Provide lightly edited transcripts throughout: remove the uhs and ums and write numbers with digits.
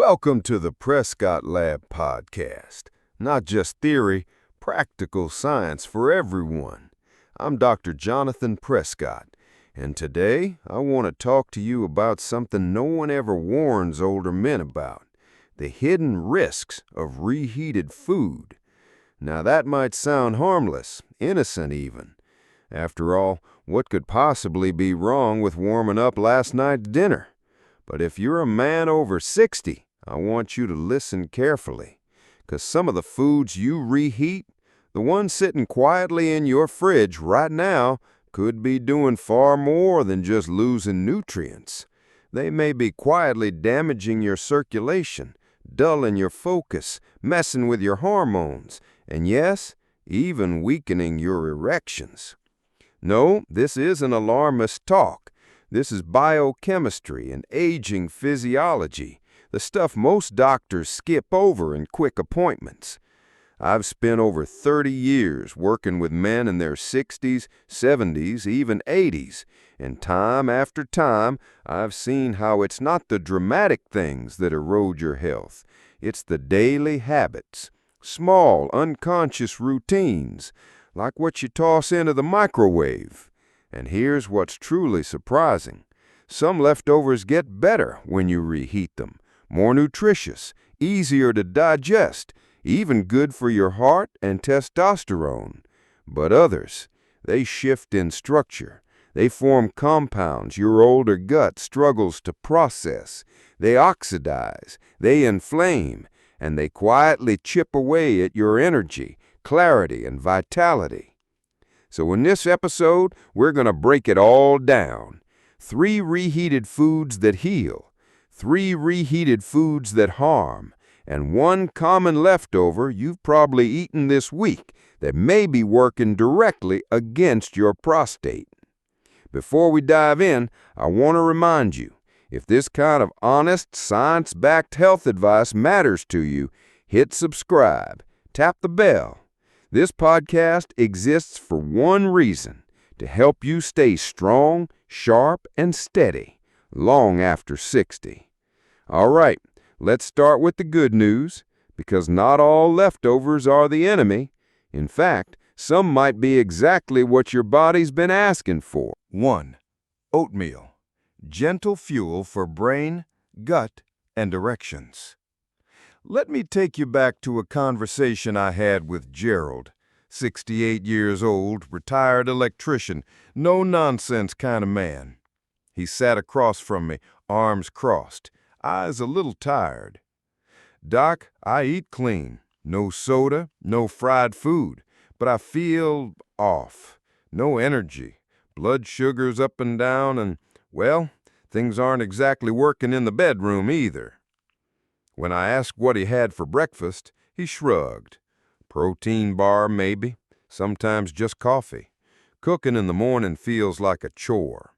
Welcome to the Prescott Lab Podcast. Not just theory, practical science for everyone. I'm Dr. Jonathan Prescott, and today I want to talk to you about something no one ever warns older men about: the hidden risks of reheated food. Now that might sound harmless, innocent even. After all, what could possibly be wrong with warming up last night's dinner? But if you're a man over 60, I want you to listen carefully, because some of the foods you reheat, the ones sitting quietly in your fridge right now, could be doing far more than just losing nutrients. They may be quietly damaging your circulation, dulling your focus, messing with your hormones, and yes, even weakening your erections. No, this isn't alarmist talk. This is biochemistry and aging physiology, the stuff most doctors skip over in quick appointments. I've spent over 30 years working with men in their 60s, 70s, even 80s, and time after time I've seen how it's not the dramatic things that erode your health. It's the daily habits, small, unconscious routines, like what you toss into the microwave. And here's what's truly surprising. Some leftovers get better when you reheat them, more nutritious, easier to digest, even good for your heart and testosterone. But others, they shift in structure. They form compounds your older gut struggles to process. They oxidize, they inflame, and they quietly chip away at your energy, clarity, and vitality. So in this episode, we're going to break it all down. 3 reheated foods that heal, 3 reheated foods that harm, and 1 common leftover you've probably eaten this week that may be working directly against your prostate. Before we dive in, I want to remind you, if this kind of honest, science-backed health advice matters to you, hit subscribe, tap the bell. This podcast exists for one reason: to help you stay strong, sharp, and steady long after 60. All right, let's start with the good news, because not all leftovers are the enemy. In fact, some might be exactly what your body's been asking for. 1. Oatmeal. Gentle fuel for brain, gut, and erections. Let me take you back to a conversation I had with Gerald, 68 years old, retired electrician, no-nonsense kind of man. He sat across from me, arms crossed, eyes a little tired. "Doc, I eat clean. No soda, no fried food, but I feel off. No energy. Blood sugar's up and down, and, well, things aren't exactly working in the bedroom either." When I asked what he had for breakfast, he shrugged. Protein bar, maybe. Sometimes just coffee. Cooking in the morning feels like a chore.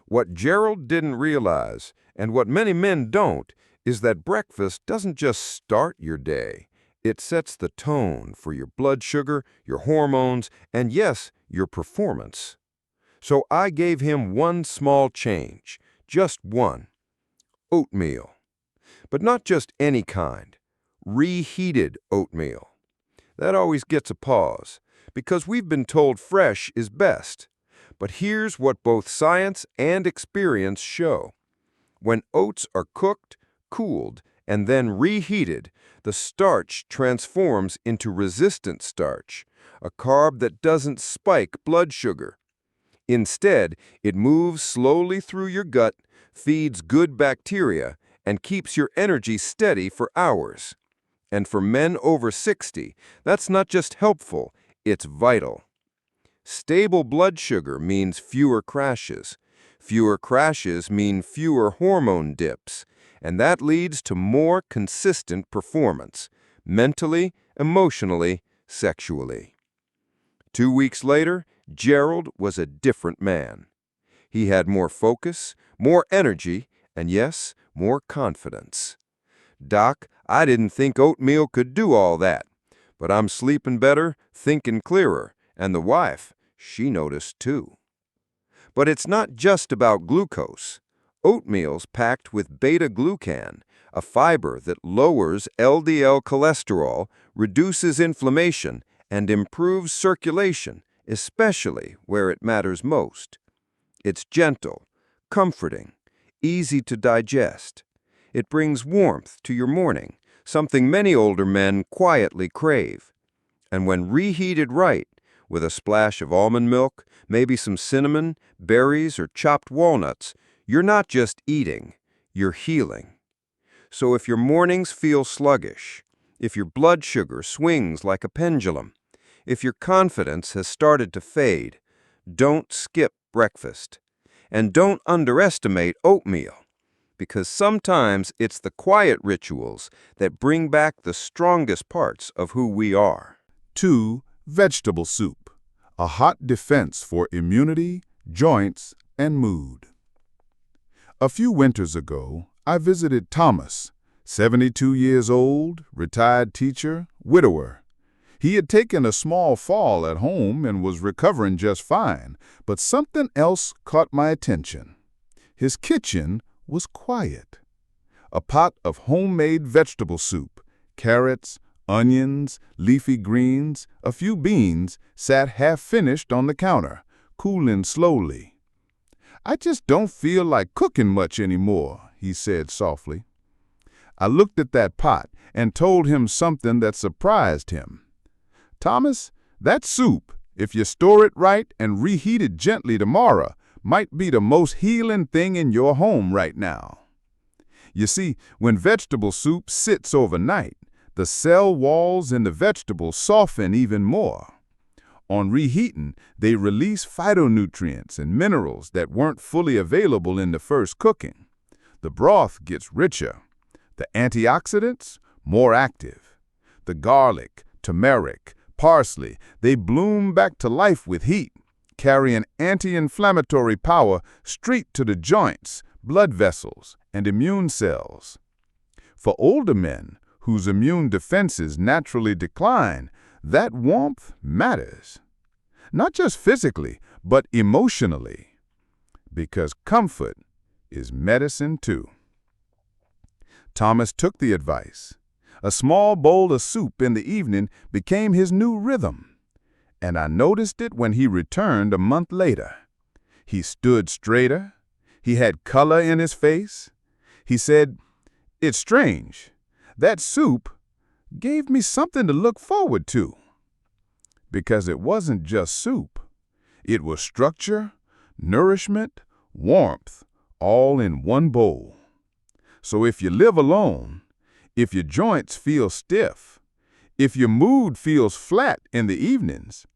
What Gerald didn't realize, and what many men don't, is that breakfast doesn't just start your day. It sets the tone for your blood sugar, your hormones, and yes, your performance. So I gave him one small change, just one: oatmeal. But not just any kind. Reheated oatmeal. That always gets a pause, because we've been told fresh is best. But here's what both science and experience show. When oats are cooked, cooled, and then reheated, the starch transforms into resistant starch, a carb that doesn't spike blood sugar. Instead, it moves slowly through your gut, feeds good bacteria, and keeps your energy steady for hours. And for men over 60, that's not just helpful, it's vital. Stable blood sugar means fewer crashes. Fewer crashes mean fewer hormone dips, and that leads to more consistent performance, mentally, emotionally, sexually. 2 weeks later, Gerald was a different man. He had more focus, more energy, and yes, more confidence. "Doc, I didn't think oatmeal could do all that, but I'm sleeping better, thinking clearer, and the wife, she noticed too." But it's not just about glucose. Oatmeal's packed with beta-glucan, a fiber that lowers LDL cholesterol, reduces inflammation, and improves circulation, especially where it matters most. It's gentle, comforting, easy to digest. It brings warmth to your morning, something many older men quietly crave. And when reheated right, with a splash of almond milk, maybe some cinnamon, berries, or chopped walnuts, you're not just eating, you're healing. So if your mornings feel sluggish, if your blood sugar swings like a pendulum, if your confidence has started to fade, don't skip breakfast. And don't underestimate oatmeal, because sometimes it's the quiet rituals that bring back the strongest parts of who we are. 2. Vegetable soup, a hot defense for immunity, joints, and mood. A few winters ago, I visited Thomas, 72 years old, retired teacher, widower. He had taken a small fall at home and was recovering just fine, but something else caught my attention. His kitchen was quiet. A pot of homemade vegetable soup, carrots, onions, leafy greens, a few beans, sat half-finished on the counter, cooling slowly. "I just don't feel like cooking much anymore," he said softly. I looked at that pot and told him something that surprised him. "Thomas, that soup, if you store it right and reheat it gently tomorrow, might be the most healing thing in your home right now." You see, when vegetable soup sits overnight, the cell walls in the vegetable soften even more. On reheating, they release phytonutrients and minerals that weren't fully available in the first cooking. The broth gets richer, the antioxidants more active. The garlic, turmeric, parsley, they bloom back to life with heat, carrying anti-inflammatory power straight to the joints, blood vessels, and immune cells. For older men, whose immune defenses naturally decline, that warmth matters. Not just physically, but emotionally. Because comfort is medicine too. Thomas took the advice. A small bowl of soup in the evening became his new rhythm. And I noticed it when he returned a month later. He stood straighter. He had color in his face. He said, "It's strange. That soup gave me something to look forward to." Because it wasn't just soup. It was structure, nourishment, warmth, all in one bowl. So if you live alone, if your joints feel stiff, if your mood feels flat in the evenings,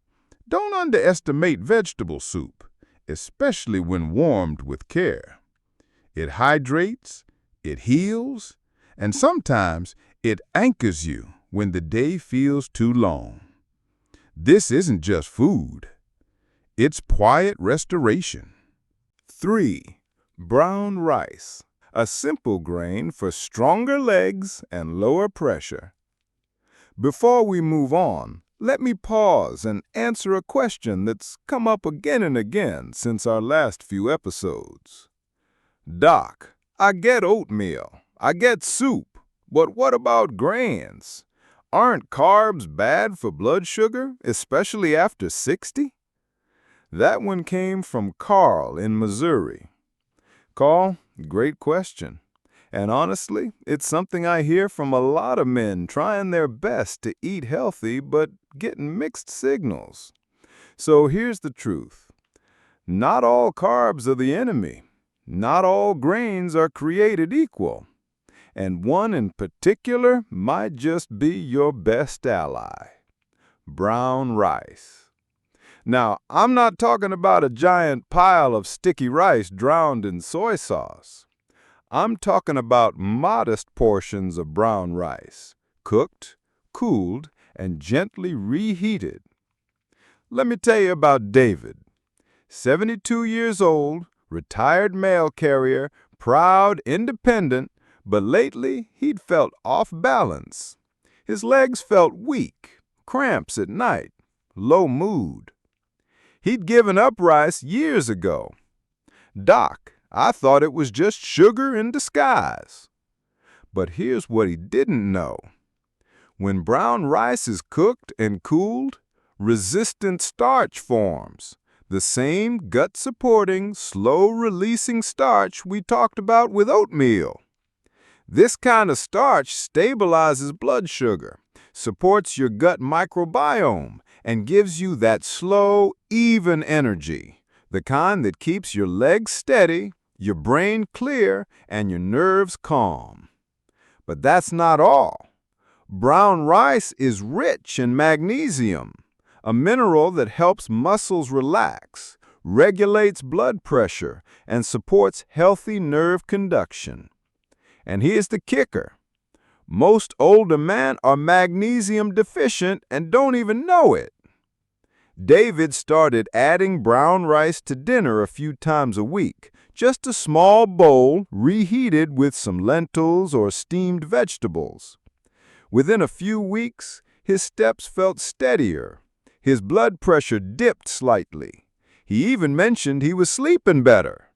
don't underestimate vegetable soup, especially when warmed with care. It hydrates, it heals, and sometimes it anchors you when the day feels too long. This isn't just food. It's quiet restoration. 3. Brown rice, a simple grain for stronger legs and lower pressure. Before we move on, let me pause and answer a question that's come up again and again since our last few episodes. "Doc, I get oatmeal, I get soup, but what about grains? Aren't carbs bad for blood sugar, especially after 60? That one came from Carl in Missouri. Carl, great question. And honestly, it's something I hear from a lot of men trying their best to eat healthy but getting mixed signals. So here's the truth. Not all carbs are the enemy. Not all grains are created equal. And one in particular might just be your best ally: brown rice. Now, I'm not talking about a giant pile of sticky rice drowned in soy sauce. I'm talking about modest portions of brown rice, cooked, cooled, and gently reheated. Let me tell you about David. 72 years old, retired mail carrier, proud, independent, but lately he'd felt off balance. His legs felt weak, cramps at night, low mood. He'd given up rice years ago. "Doc, I thought it was just sugar in disguise. But here's what he didn't know. When brown rice is cooked and cooled, resistant starch forms, the same gut-supporting, slow-releasing starch we talked about with oatmeal. This kind of starch stabilizes blood sugar, supports your gut microbiome, and gives you that slow, even energy, the kind that keeps your legs steady, your brain clear, and your nerves calm. But that's not all. Brown rice is rich in magnesium, a mineral that helps muscles relax, regulates blood pressure, and supports healthy nerve conduction. And here's the kicker. Most older men are magnesium deficient and don't even know it. David started adding brown rice to dinner a few times a week, just a small bowl reheated with some lentils or steamed vegetables. Within a few weeks, his steps felt steadier. His blood pressure dipped slightly. He even mentioned he was sleeping better.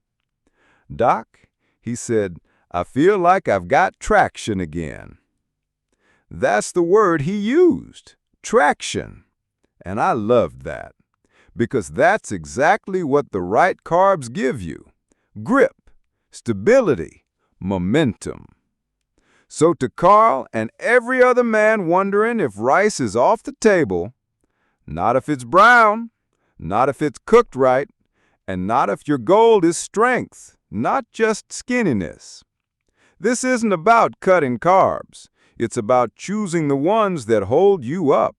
"Doc," he said, "I feel like I've got traction again." That's the word he used, traction. And I loved that, because that's exactly what the right carbs give you: grip, stability, momentum. So to Carl and every other man wondering if rice is off the table, not if it's brown, not if it's cooked right, and not if your goal is strength, not just skinniness. This isn't about cutting carbs. It's about choosing the ones that hold you up.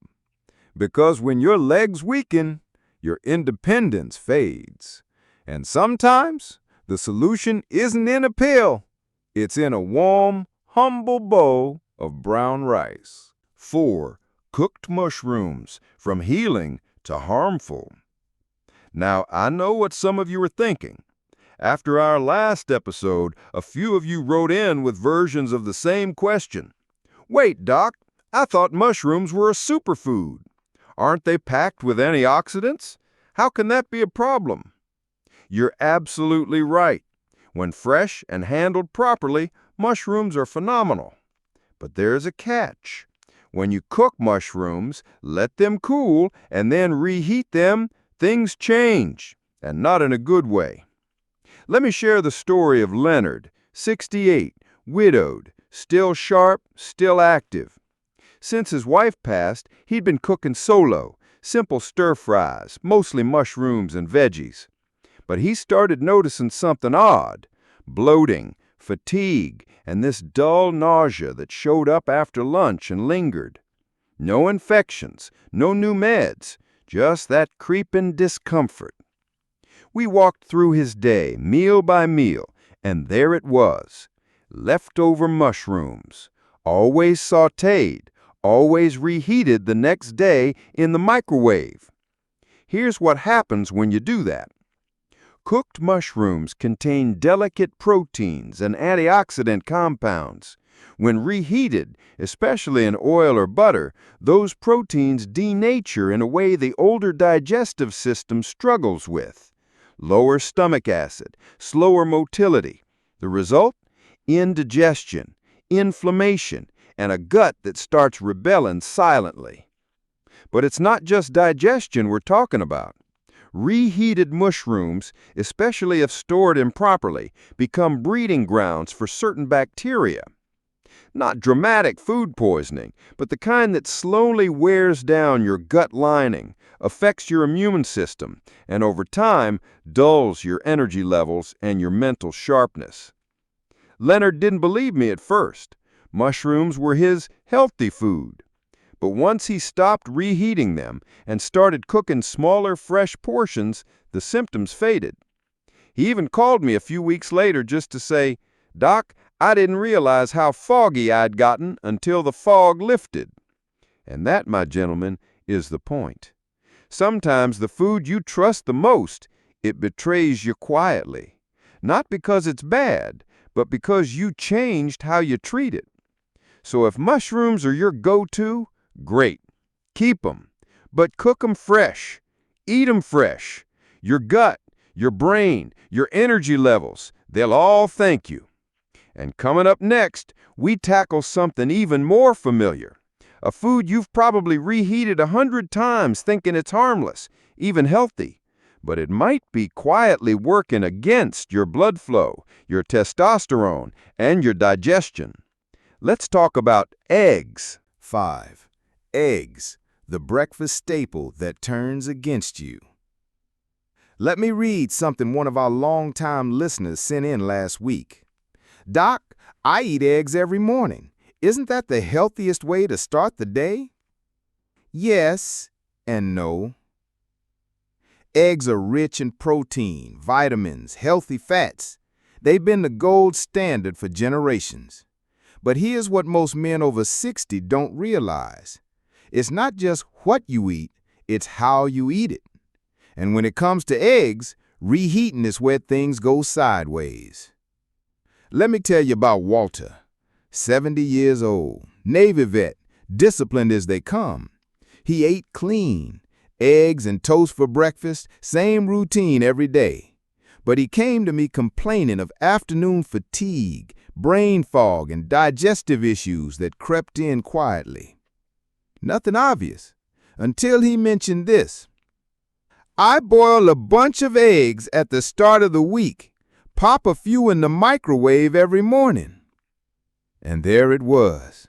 Because when your legs weaken, your independence fades. And sometimes the solution isn't in a pill. It's in a warm, humble bowl of brown rice. 4. Cooked mushrooms, from healing to harmful. Now, I know what some of you are thinking. After our last episode, a few of you wrote in with versions of the same question. "Wait, Doc, I thought mushrooms were a superfood. Aren't they packed with antioxidants? How can that be a problem?" You're absolutely right. When fresh and handled properly, mushrooms are phenomenal. But there's a catch. When you cook mushrooms, let them cool, and then reheat them, things change, and not in a good way. Let me share the story of Leonard, 68, widowed, still sharp, still active. Since his wife passed, he'd been cooking solo, simple stir-fries, mostly mushrooms and veggies. But he started noticing something odd: bloating, fatigue, and this dull nausea that showed up after lunch and lingered. No infections, no new meds, just that creeping discomfort. We walked through his day, meal by meal, and there it was: leftover mushrooms, always sautéed, always reheated the next day in the microwave. Here's what happens when you do that. Cooked mushrooms contain delicate proteins and antioxidant compounds. When reheated, especially in oil or butter, those proteins denature in a way the older digestive system struggles with. Lower stomach acid, slower motility. The result? Indigestion, inflammation, and a gut that starts rebelling silently. But it's not just digestion we're talking about. Reheated mushrooms, especially if stored improperly, become breeding grounds for certain bacteria. Not dramatic food poisoning, but the kind that slowly wears down your gut lining, affects your immune system, and over time dulls your energy levels and your mental sharpness. Leonard didn't believe me at first. Mushrooms were his healthy food. But once he stopped reheating them and started cooking smaller, fresh portions, the symptoms faded. He even called me a few weeks later just to say, "Doc, I didn't realize how foggy I'd gotten until the fog lifted." And that, my gentlemen, is the point. Sometimes the food you trust the most, it betrays you quietly. Not because it's bad, but because you changed how you treat it. So if mushrooms are your go-to, great. Keep them. But cook them fresh. Eat them fresh. Your gut, your brain, your energy levels, They'll all thank you. And coming up next, we tackle something even more familiar. A food you've probably reheated 100 times thinking it's harmless, even healthy. But it might be quietly working against your blood flow, your testosterone, and your digestion. Let's talk about eggs. 5. Eggs, the breakfast staple that turns against you. Let me read something one of our longtime listeners sent in last week. Doc, I eat eggs every morning. Isn't that the healthiest way to start the day? Yes and no. Eggs are rich in protein, vitamins, healthy fats. They've been the gold standard for generations. But here's what most men over 60 don't realize. It's not just what you eat, it's how you eat it. And when it comes to eggs, reheating is where things go sideways. Let me tell you about Walter, 70 years old, Navy vet, disciplined as they come. He ate clean, eggs and toast for breakfast, same routine every day. But he came to me complaining of afternoon fatigue, brain fog, and digestive issues that crept in quietly. Nothing obvious, until he mentioned this. I boil a bunch of eggs at the start of the week, pop a few in the microwave every morning. And there it was.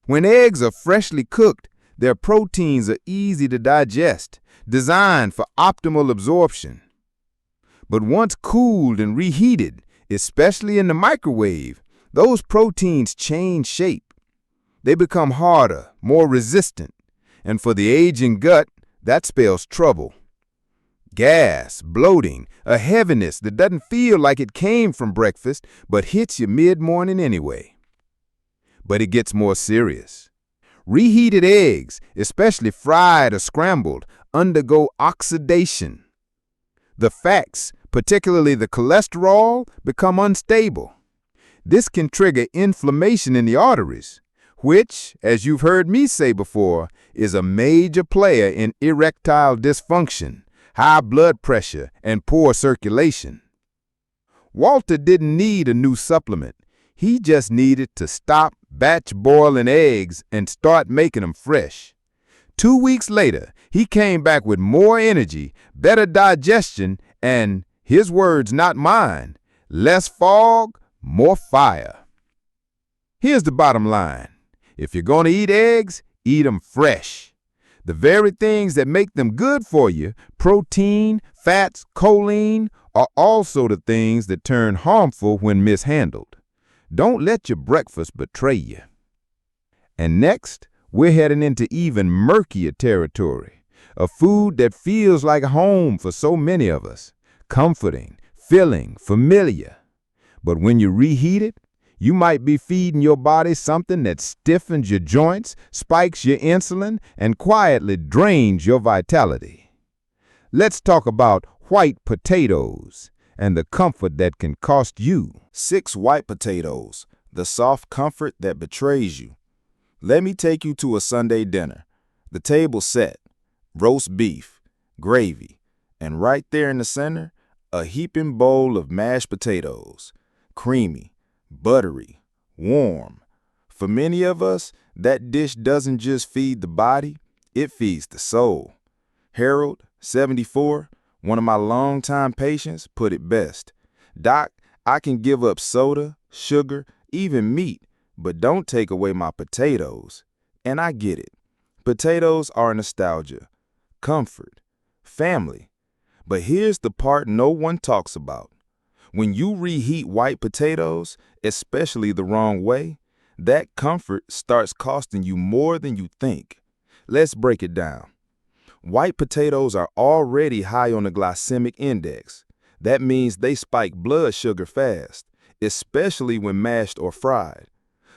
When eggs are freshly cooked, their proteins are easy to digest, designed for optimal absorption. But once cooled and reheated, especially in the microwave, those proteins change shape. They become harder, more resistant, and for the aging gut, that spells trouble. Gas, bloating, a heaviness that doesn't feel like it came from breakfast but hits you mid-morning anyway. But it gets more serious. Reheated eggs, especially fried or scrambled, undergo oxidation. The fats, particularly the cholesterol, become unstable. This can trigger inflammation in the arteries, which, as you've heard me say before, is a major player in erectile dysfunction, high blood pressure, and poor circulation. Walter didn't need a new supplement. He just needed to stop batch boiling eggs and start making them fresh. 2 weeks later, he came back with more energy, better digestion, and, his words not mine, less fog, more fire. Here's the bottom line. If you're going to eat eggs, eat them fresh. The very things that make them good for you, protein, fats, choline, are also the things that turn harmful when mishandled. Don't let your breakfast betray you. And next, we're heading into even murkier territory, a food that feels like home for so many of us, comforting, filling, familiar. But when you reheat it, you might be feeding your body something that stiffens your joints, spikes your insulin, and quietly drains your vitality. Let's talk about white potatoes and the comfort that can cost you. 6 white potatoes, the soft comfort that betrays you. Let me take you to a Sunday dinner. The table set, roast beef, gravy, and right there in the center, a heaping bowl of mashed potatoes, creamy, buttery, warm. For many of us, that dish doesn't just feed the body, it feeds the soul. Harold, 74, one of my longtime patients, put it best. Doc, I can give up soda, sugar, even meat, but don't take away my potatoes. And I get it. Potatoes are nostalgia, comfort, family. But here's the part no one talks about. When you reheat white potatoes, especially the wrong way, that comfort starts costing you more than you think. Let's break it down. White potatoes are already high on the glycemic index. That means they spike blood sugar fast, especially when mashed or fried.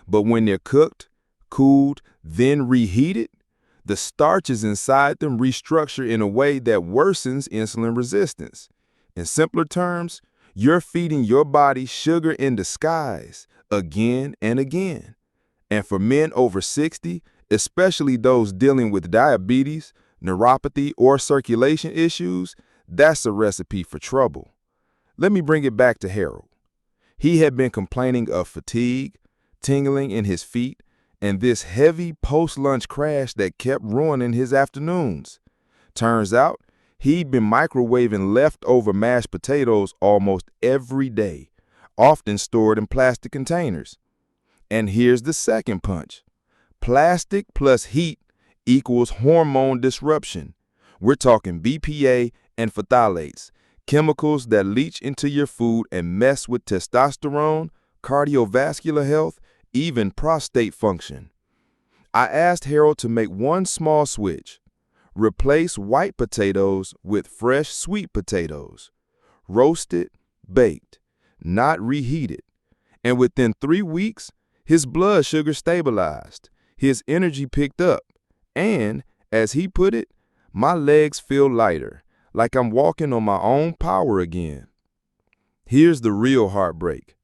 But when they're cooked, cooled, then reheated, the starches inside them restructure in a way that worsens insulin resistance. In simpler terms, you're feeding your body sugar in disguise again and again. And for men over 60, especially those dealing with diabetes, neuropathy, or circulation issues, that's a recipe for trouble. Let me bring it back to Harold. He had been complaining of fatigue, tingling in his feet, and this heavy post-lunch crash that kept ruining his afternoons. Turns out, he'd been microwaving leftover mashed potatoes almost every day, often stored in plastic containers. And here's the second punch. Plastic plus heat equals hormone disruption. We're talking BPA and phthalates, chemicals that leach into your food and mess with testosterone, cardiovascular health, even prostate function. I asked Harold to make one small switch. Replace white potatoes with fresh sweet potatoes. Roasted, baked, not reheated. And within 3 weeks, his blood sugar stabilized, his energy picked up, and, as he put it, my legs feel lighter, like I'm walking on my own power again. Here's the real heartbreak.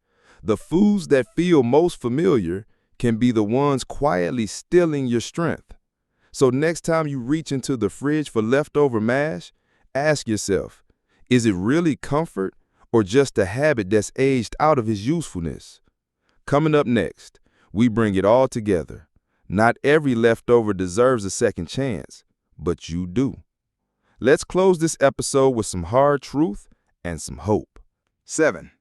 The foods that feel most familiar can be the ones quietly stealing your strength. So next time you reach into the fridge for leftover mash, ask yourself, is it really comfort or just a habit that's aged out of its usefulness? Coming up next, we bring it all together. Not every leftover deserves a second chance, but you do. Let's close this episode with some hard truth and some hope. 7.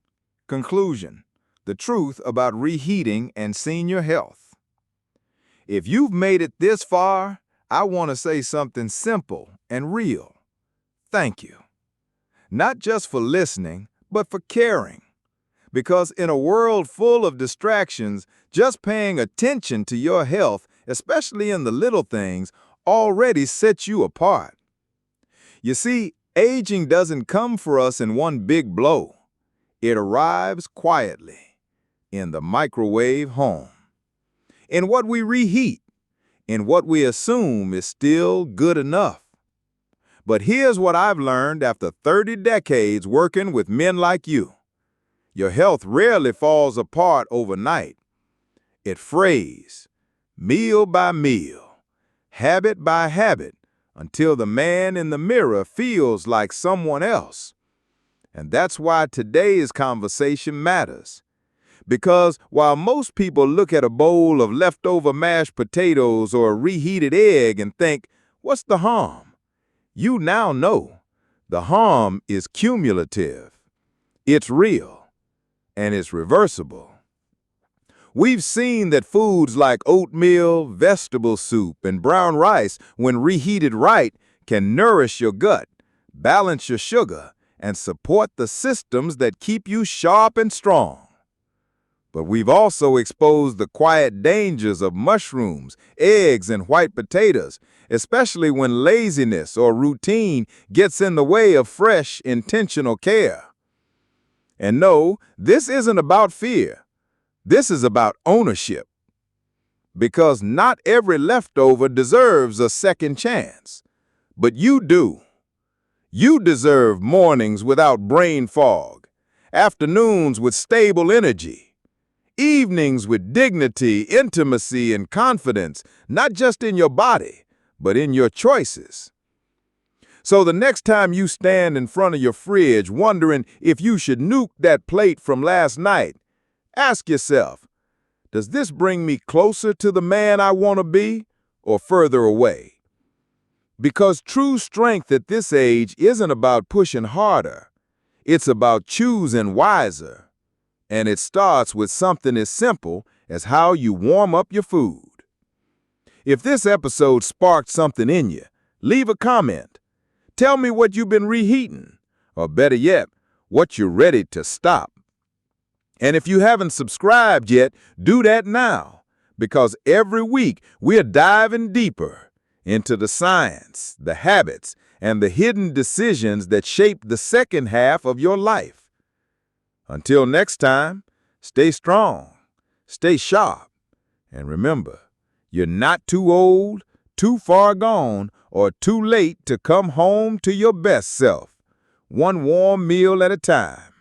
Conclusion: the truth about reheating and senior health. If you've made it this far, I want to say something simple and real. Thank you. Not just for listening, but for caring. Because in a world full of distractions, just paying attention to your health, especially in the little things, already sets you apart. You see, aging doesn't come for us in one big blow. It arrives quietly, in the microwave home, in what we reheat, in what we assume is still good enough. But here's what I've learned after 30 decades working with men like you. Your health rarely falls apart overnight. It frays, meal by meal, habit by habit, until the man in the mirror feels like someone else. And that's why today's conversation matters. Because while most people look at a bowl of leftover mashed potatoes or a reheated egg and think, what's the harm? You now know the harm is cumulative. It's real, and it's reversible. We've seen that foods like oatmeal, vegetable soup, and brown rice, when reheated right, can nourish your gut, balance your sugar, and support the systems that keep you sharp and strong. But we've also exposed the quiet dangers of mushrooms, eggs, and white potatoes, especially when laziness or routine gets in the way of fresh, intentional care. And no, this isn't about fear. This is about ownership. Because not every leftover deserves a second chance. But you do. You deserve mornings without brain fog, afternoons with stable energy, evenings with dignity, intimacy, and confidence, not just in your body, but in your choices. So the next time you stand in front of your fridge wondering if you should nuke that plate from last night, ask yourself, does this bring me closer to the man I want to be or further away? Because true strength at this age isn't about pushing harder. It's about choosing wiser. And it starts with something as simple as how you warm up your food. If this episode sparked something in you, leave a comment. Tell me what you've been reheating, or better yet, what you're ready to stop. And if you haven't subscribed yet, do that now, because every week we're diving deeper into the science, the habits, and the hidden decisions that shape the second half of your life. Until next time, stay strong, stay sharp, and remember, you're not too old, too far gone, or too late to come home to your best self, one warm meal at a time.